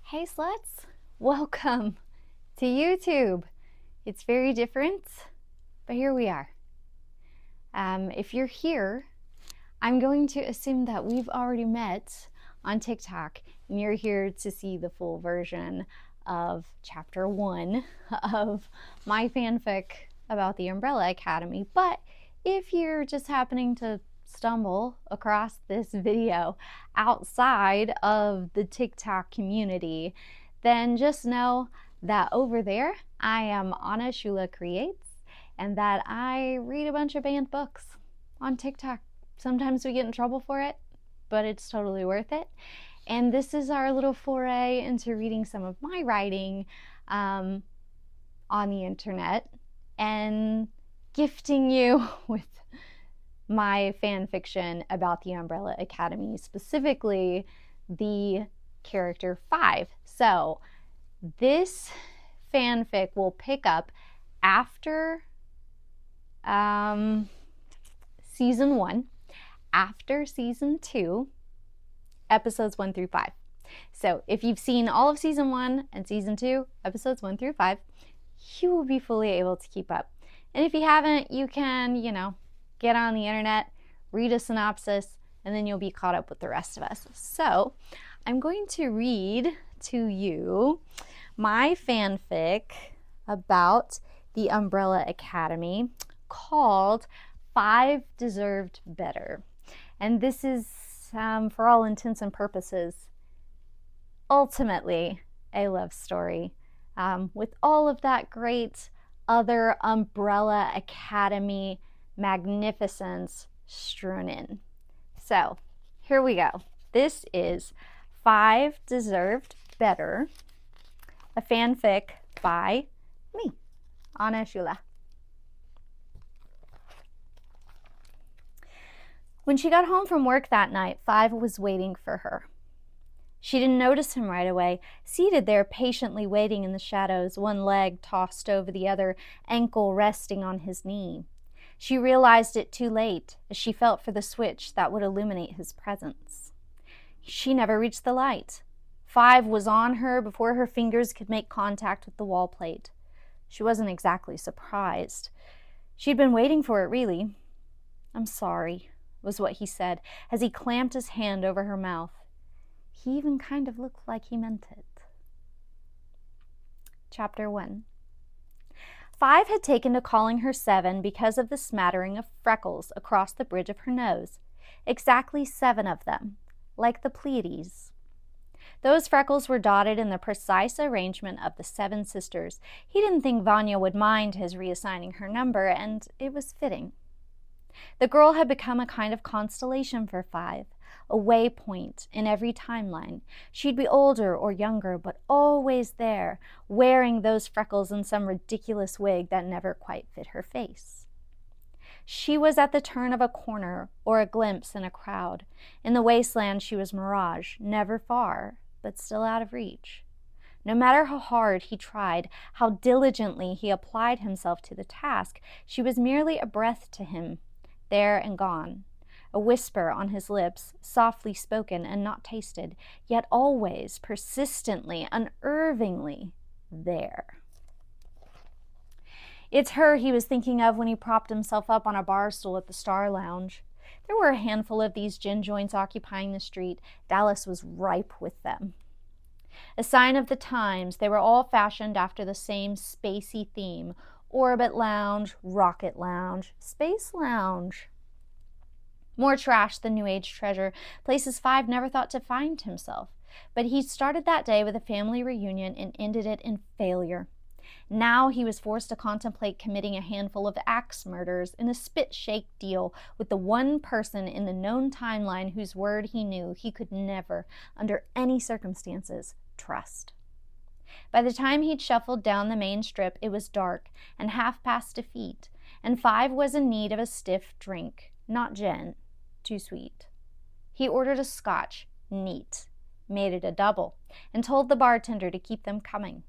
Hey sluts, welcome to YouTube. It's very different, but here we are. If you're here, I'm going to assume that we've already met on TikTok and you're here to see the full version of chapter 1 of my fanfic about the Umbrella Academy. But if you're just happening to stumble across this video outside of the TikTok community, then just know that over there I am Anna Shula Creates and that I read a bunch of banned books on TikTok. Sometimes we get in trouble for it, but it's totally worth it. And this is our little foray into reading some of my writing on the internet and gifting you with my fan fiction about the Umbrella Academy, specifically the character 5. So this fanfic will pick up after season 1, after season 2, episodes 1 through 5. So if you've seen all of season 1 and season 2, episodes 1 through 5, you will be fully able to keep up. And if you haven't, you can, get on the internet, read a synopsis, and then you'll be caught up with the rest of us. So I'm going to read to you my fanfic about the Umbrella Academy called 5 Deserved Better. And this is, for all intents and purposes, ultimately a love story with all of that great other Umbrella Academy magnificence strewn in. So here we go. This is 5 Deserved Better, a fanfic by me, Anna Shula. When she got home from work that night, 5 was waiting for her. She didn't notice him right away, seated there patiently waiting in the shadows, one leg tossed over the other, ankle resting on his knee. She realized it too late as she felt for the switch that would illuminate his presence. She never reached the light. 5 was on her before her fingers could make contact with the wall plate. She wasn't exactly surprised. She'd been waiting for it, really. "I'm sorry," was what he said as he clamped his hand over her mouth. He even kind of looked like he meant it. Chapter 1. 5 had taken to calling her 7 because of the smattering of freckles across the bridge of her nose. Exactly 7 of them, like the Pleiades. Those freckles were dotted in the precise arrangement of the 7 sisters. He didn't think Vanya would mind his reassigning her number, and it was fitting. The girl had become a kind of constellation for 5, a waypoint in every timeline. She'd be older or younger, but always there, wearing those freckles in some ridiculous wig that never quite fit her face. She was at the turn of a corner or a glimpse in a crowd. In the wasteland, she was mirage, never far, but still out of reach. No matter how hard he tried, how diligently he applied himself to the task, she was merely a breath to him, there and gone. A whisper on his lips, softly spoken and not tasted, yet always, persistently, unervingly there. It's her he was thinking of when he propped himself up on a bar stool at the Star Lounge. There were a handful of these gin joints occupying the street. Dallas was ripe with them. A sign of the times, they were all fashioned after the same spacey theme: Orbit Lounge, Rocket Lounge, Space Lounge. More trash than New Age treasure, places 5 never thought to find himself. But he started that day with a family reunion and ended it in failure. Now he was forced to contemplate committing a handful of axe murders in a spit-shake deal with the one person in the known timeline whose word he knew he could never, under any circumstances, trust. By the time he'd shuffled down the main strip, it was dark and 1/2 defeat, and 5 was in need of a stiff drink, not gin. Too sweet. He ordered a scotch, neat, made it a double, and told the bartender to keep them coming.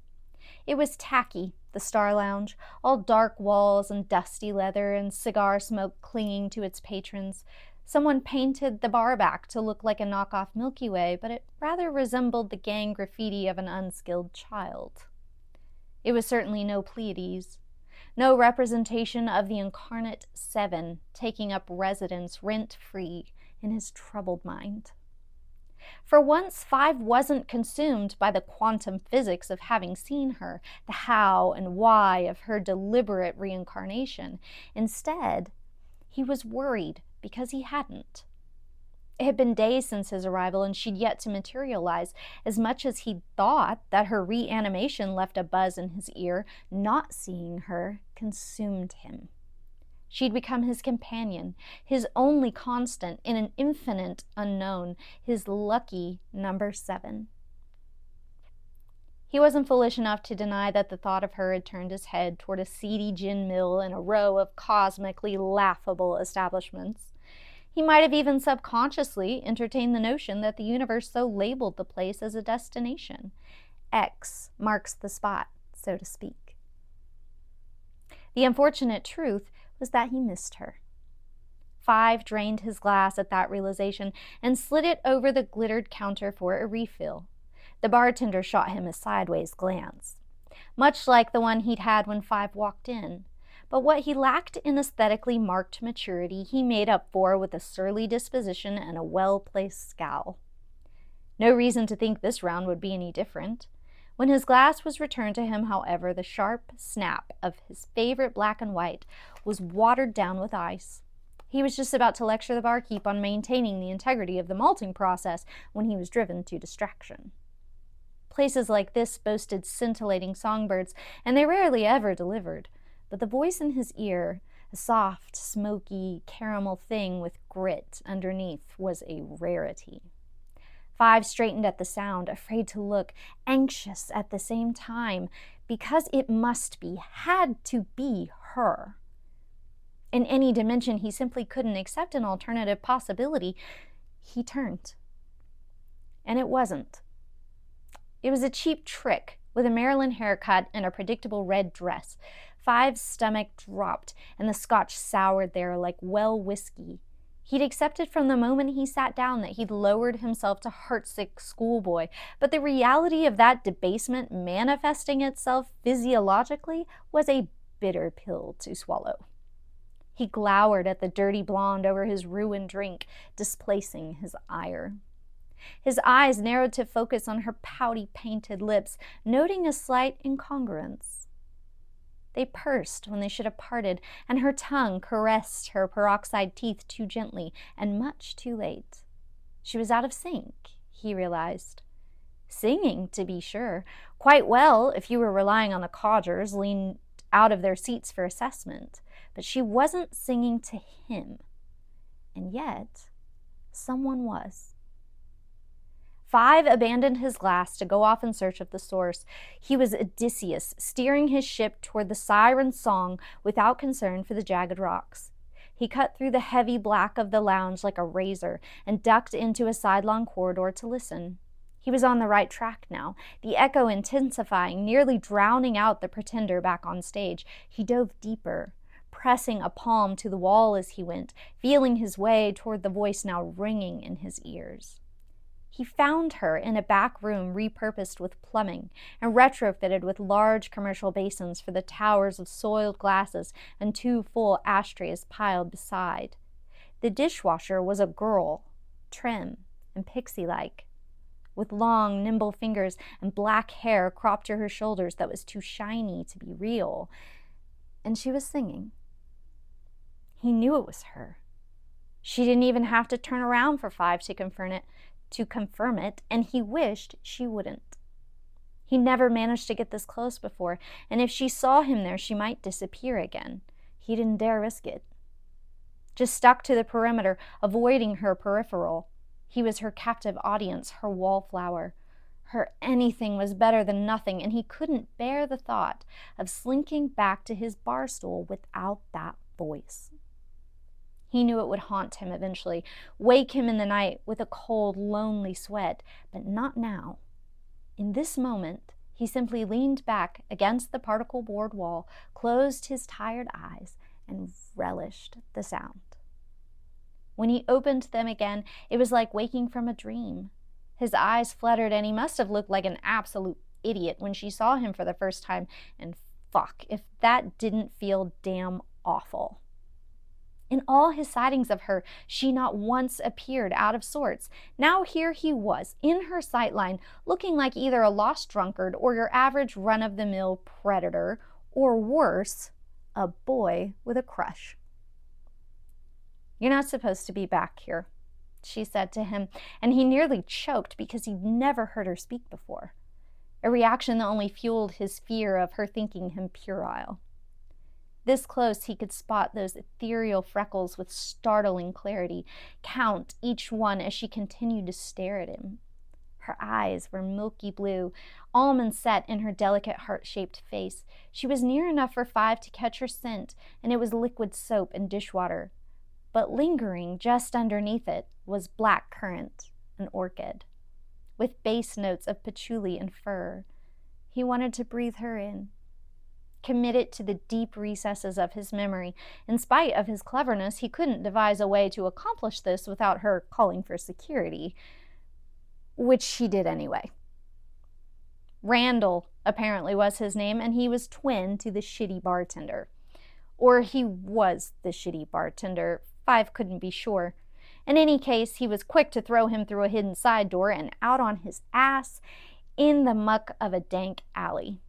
It was tacky, the Star Lounge, all dark walls and dusty leather and cigar smoke clinging to its patrons. Someone painted the bar back to look like a knockoff Milky Way, but it rather resembled the gang graffiti of an unskilled child. It was certainly no Pleiades, no representation of the incarnate seven taking up residence rent-free in his troubled mind. For once, Five wasn't consumed by the quantum physics of having seen her, the how and why of her deliberate reincarnation. Instead, he was worried because he hadn't. It had been days since his arrival, and she'd yet to materialize. As much as he'd thought that her reanimation left a buzz in his ear, not seeing her consumed him. She'd become his companion, his only constant in an infinite unknown, his lucky number 7. He wasn't foolish enough to deny that the thought of her had turned his head toward a seedy gin mill in a row of cosmically laughable establishments. He might have even subconsciously entertained the notion that the universe so labeled the place as a destination. X marks the spot, so to speak. The unfortunate truth was that he missed her. Five drained his glass at that realization and slid it over the glittered counter for a refill. The bartender shot him a sideways glance, much like the one he'd had when Five walked in. But what he lacked in aesthetically marked maturity, he made up for with a surly disposition and a well-placed scowl. No reason to think this round would be any different. When his glass was returned to him, however, the sharp snap of his favorite black and white was watered down with ice. He was just about to lecture the barkeep on maintaining the integrity of the malting process when he was driven to distraction. Places like this boasted scintillating songbirds, and they rarely ever delivered. But the voice in his ear, a soft, smoky, caramel thing with grit underneath, was a rarity. Five straightened at the sound, afraid to look, anxious at the same time, because it must be, had to be her. In any dimension, he simply couldn't accept an alternative possibility. He turned. And it wasn't. It was a cheap trick with a Maryland haircut and a predictable red dress. Five's stomach dropped, and the scotch soured there like well whiskey. He'd accepted from the moment he sat down that he'd lowered himself to heartsick schoolboy, but the reality of that debasement manifesting itself physiologically was a bitter pill to swallow. He glowered at the dirty blonde over his ruined drink, displacing his ire. His eyes narrowed to focus on her pouty, painted lips, noting a slight incongruence. They pursed when they should have parted, and her tongue caressed her peroxide teeth too gently, and much too late. She was out of sync, he realized. Singing, to be sure, quite well if you were relying on the codgers leaned out of their seats for assessment, but she wasn't singing to him. And yet, someone was. Five abandoned his glass to go off in search of the source. He was Odysseus, steering his ship toward the siren song without concern for the jagged rocks. He cut through the heavy black of the lounge like a razor and ducked into a sidelong corridor to listen. He was on the right track now, the echo intensifying, nearly drowning out the pretender back on stage. He dove deeper, pressing a palm to the wall as he went, feeling his way toward the voice now ringing in his ears. He found her in a back room repurposed with plumbing and retrofitted with large commercial basins for the towers of soiled glasses and 2 full ashtrays piled beside. The dishwasher was a girl, trim and pixie-like, with long, nimble fingers and black hair cropped to her shoulders that was too shiny to be real. And she was singing. He knew it was her. She didn't even have to turn around for Five to confirm it, and he wished she wouldn't. He never managed to get this close before, and if she saw him there, she might disappear again. He didn't dare risk it. Just stuck to the perimeter, avoiding her peripheral. He was her captive audience, her wallflower. Her anything was better than nothing, and he couldn't bear the thought of slinking back to his bar stool without that voice. He knew it would haunt him eventually, wake him in the night with a cold, lonely sweat, but not now. In this moment, he simply leaned back against the particle board wall, closed his tired eyes, and relished the sound. When he opened them again, it was like waking from a dream. His eyes fluttered, and he must have looked like an absolute idiot when she saw him for the first time. And fuck, if that didn't feel damn awful. In all his sightings of her, she not once appeared out of sorts. Now here he was, in her sightline, looking like either a lost drunkard or your average run-of-the-mill predator, or worse, a boy with a crush. "You're not supposed to be back here," she said to him, and he nearly choked because he'd never heard her speak before, a reaction that only fueled his fear of her thinking him puerile. This close, he could spot those ethereal freckles with startling clarity, count each one as she continued to stare at him. Her eyes were milky blue, almond set in her delicate heart-shaped face. She was near enough for Five to catch her scent, and it was liquid soap and dishwater. But lingering just underneath it was black currant, an orchid, with base notes of patchouli and fir. He wanted to breathe her in, commit it to the deep recesses of his memory. In spite of his cleverness, he couldn't devise a way to accomplish this without her calling for security, which she did anyway. Randall, apparently, was his name, and he was twin to the shitty bartender. Or he was the shitty bartender. Five couldn't be sure. In any case, he was quick to throw him through a hidden side door and out on his ass in the muck of a dank alley.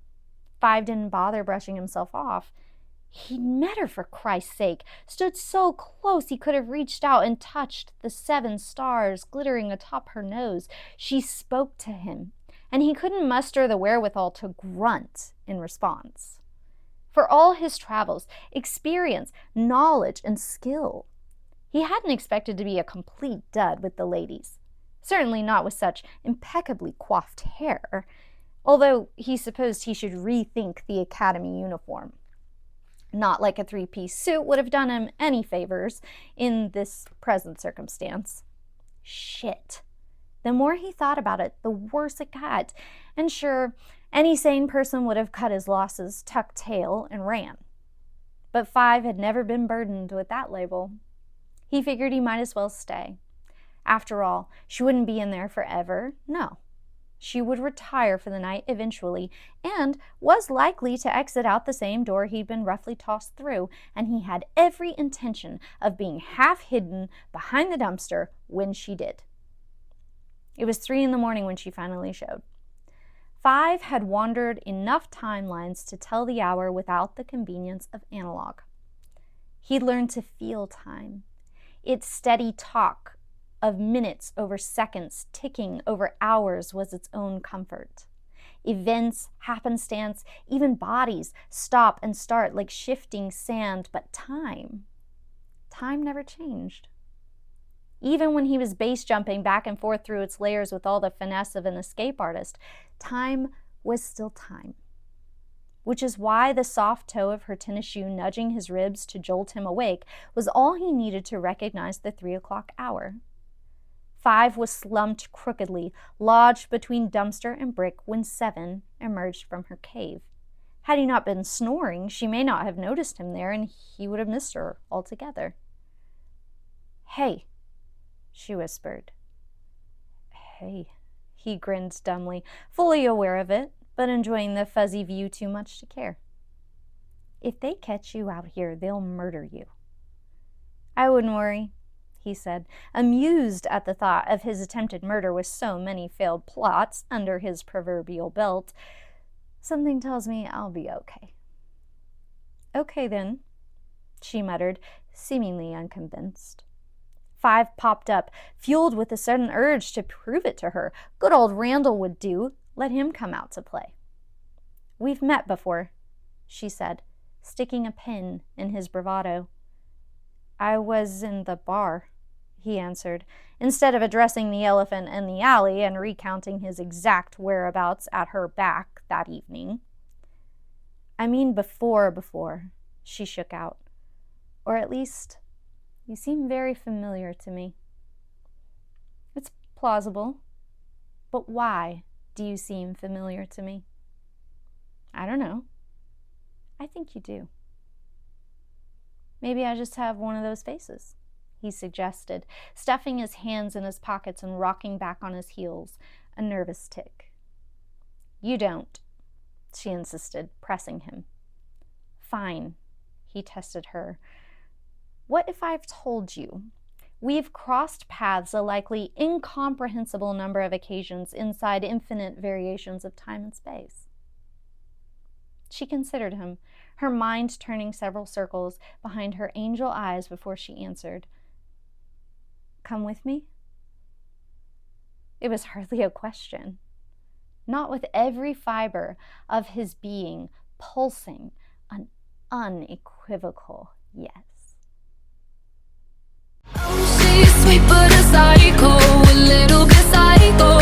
Five didn't bother brushing himself off. He'd met her, for Christ's sake, stood so close he could have reached out and touched the 7 stars glittering atop her nose. She spoke to him, and he couldn't muster the wherewithal to grunt in response. For all his travels, experience, knowledge, and skill, he hadn't expected to be a complete dud with the ladies. Certainly not with such impeccably coiffed hair, although he supposed he should rethink the academy uniform. Not like a 3-piece suit would have done him any favors in this present circumstance. Shit. The more he thought about it, the worse it got. And sure, any sane person would have cut his losses, tucked tail, and ran. But Five had never been burdened with that label. He figured he might as well stay. After all, she wouldn't be in there forever. No. She would retire for the night eventually, and was likely to exit out the same door he'd been roughly tossed through, and he had every intention of being half hidden behind the dumpster when she did. It was 3 a.m. when she finally showed. Five had wandered enough timelines to tell the hour without the convenience of analog. He'd learned to feel time, its steady talk of minutes over seconds, ticking over hours was its own comfort. Events, happenstance, even bodies stop and start like shifting sand, but time never changed. Even when he was base jumping back and forth through its layers with all the finesse of an escape artist, time was still time. Which is why the soft toe of her tennis shoe nudging his ribs to jolt him awake was all he needed to recognize the 3 o'clock hour. Five was slumped crookedly, lodged between dumpster and brick when 7 emerged from her cave. Had he not been snoring, she may not have noticed him there, and he would have missed her altogether. "Hey," she whispered. "Hey," he grinned dumbly, fully aware of it, but enjoying the fuzzy view too much to care. "If they catch you out here, they'll murder you." "I wouldn't worry," he said, amused at the thought of his attempted murder with so many failed plots under his proverbial belt. "Something tells me I'll be okay." "Okay, then," she muttered, seemingly unconvinced. Five popped up, fueled with a sudden urge to prove it to her. Good old Randall would do. Let him come out to play. "We've met before," she said, sticking a pin in his bravado. "I was in the bar," he answered, instead of addressing the elephant in the alley and recounting his exact whereabouts at her back that evening. "I mean before," she shook out. "Or at least, you seem very familiar to me." "It's plausible. But why do you seem familiar to me?" "I don't know. I think you do." "Maybe I just have one of those faces," he suggested, stuffing his hands in his pockets and rocking back on his heels, a nervous tick. You don't, she insisted, pressing him. Fine, he tested her. What if I've told you? We've crossed paths a likely incomprehensible number of occasions inside infinite variations of time and space. She considered him, her mind turning several circles behind her angel eyes before she answered, Come with me? It was hardly a question. Not with every fiber of his being pulsing an unequivocal yes. Oh, she's sweet but a psycho, a little bit psycho.